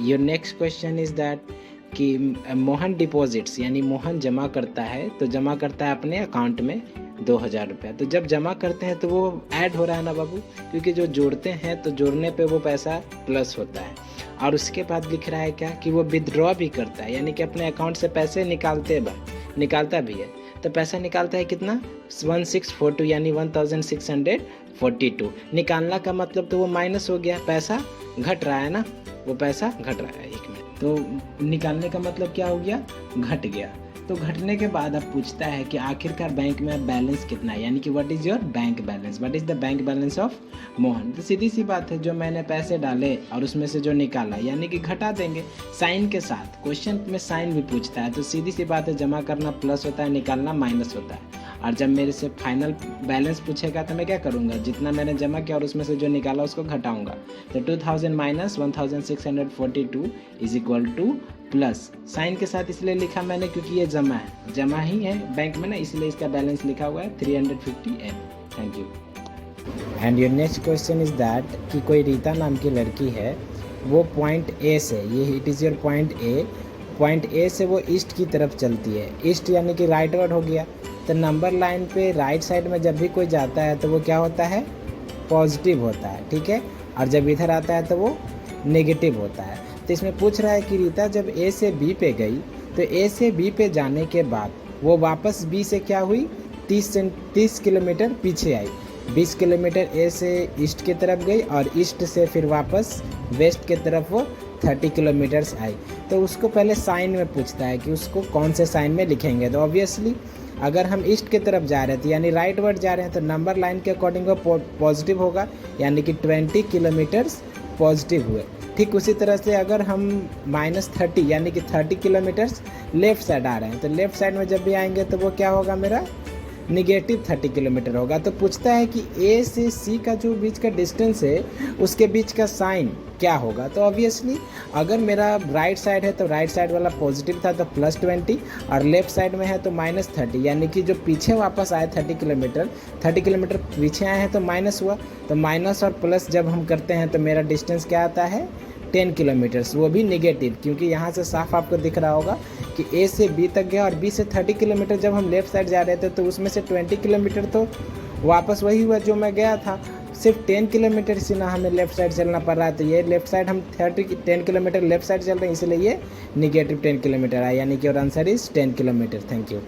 Your next question is that कि Mohan deposits, यानी मोहन जमा करता है, तो जमा करता है अपने अकाउंट में 2000 रुपया। तो जब जमा करते हैं तो वो ऐड हो रहा है ना बाबू, क्योंकि जो जोड़ते हैं तो जोड़ने पे वो पैसा प्लस होता है। और उसके बाद लिख रहा है क्या कि वो विदड्रॉ भी करता है, यानी कि अपने अकाउंट से पैसे निकालता भी है। तो पैसा निकालता है कितना, 1642, यानी 1642। निकालना का मतलब तो वो माइनस हो गया, पैसा घट रहा है ना, वो पैसा घट रहा है। 1 मिनट, तो निकालने का मतलब क्या हो गया, घट गया। तो घटने के बाद अब पूछता है कि आखिरकार बैंक में बैलेंस कितना है, यानी कि what is your bank balance, what is the bank balance of Mohan. तो सीधी सी बात है, जो मैंने पैसे डाले और उसमें से जो निकाला, यानी कि घटा देंगे साइन के साथ। क्वेश्चन में साइन भी पूछता है, तो सीधी सी बात है, जमा करना प्लस होता है, निकालना माइनस होता है। और जब मेरे से फाइनल बैलेंस पूछेगा तो मैं क्या करूँगा, जितना मैंने जमा किया और उसमें से जो निकाला उसको घटाऊंगा। तो 2000 minus 1642 is equal to plus, sign के साथ इसलिए लिखा मैंने क्योंकि ये जमा ही है बैंक में ना, इसलिए इसका बैलेंस लिखा हुआ है 350 M। Thank you. And your next question is that कि कोई रीता नाम की लड़की है, वो पॉइंट ए से, ये it is your point A से वो ईस्ट की तरफ चलती है। ईस्ट यानी कि राइट वर्ड हो गया। तो नंबर लाइन पे राइट साइड में जब भी कोई जाता है तो वो क्या होता है, पॉजिटिव होता है, ठीक है। और जब इधर आता है तो वो नेगेटिव होता है। तो इसमें पूछ रहा है कि रीता जब ए से बी पे गई, तो ए से बी पे जाने के बाद वो वापस बी से क्या हुई, 30 किलोमीटर पीछे आई। 20 किलोमीटर ए से ईस्ट की तरफ गई और ईस्ट से फिर वापस वेस्ट की तरफ वो 30 किलोमीटर्स आई। तो उसको पहले साइन में पूछता है कि उसको कौन से साइन में लिखेंगे। तो ऑब्वियसली अगर हम ईस्ट की तरफ जा रहे थे, यानी राइट वर्ड जा रहे हैं, तो नंबर लाइन के अकॉर्डिंग वो पॉजिटिव होगा, यानी कि 20 किलोमीटर्स पॉजिटिव हुए। ठीक उसी तरह से अगर हम -30 यानी कि 30 किलोमीटर्स लेफ़्ट साइड आ रहे हैं, तो लेफ़्ट साइड में जब भी आएंगे तो वो क्या होगा, मेरा निगेटिव 30 किलोमीटर होगा। तो पूछता है कि ए से सी का जो बीच का डिस्टेंस है उसके बीच का साइन क्या होगा। तो ऑब्वियसली अगर मेरा राइट साइड है तो राइट साइड वाला पॉजिटिव था तो +20, और लेफ्ट साइड में है तो -30, यानी कि जो पीछे वापस आए 30 किलोमीटर पीछे आए हैं तो माइनस हुआ। तो माइनस और प्लस जब हम करते हैं तो मेरा डिस्टेंस क्या आता है, 10 किलोमीटर्स, वो भी निगेटिव, क्योंकि यहाँ से साफ आपको दिख रहा होगा कि ए से बी तक गया और बी से 30 किलोमीटर जब हम लेफ़्ट साइड जा रहे थे तो उसमें से 20 किलोमीटर तो वापस वही हुआ जो मैं गया था। सिर्फ 10 किलोमीटर से ना हमें लेफ़्ट साइड चलना पड़ रहा है, तो ये लेफ़्ट साइड हम 10 किलोमीटर लेफ़्ट साइड चल रहे हैं, इसलिए ये -10 किलोमीटर आया, यानी कि और answer is 10 kilometre. Thank you.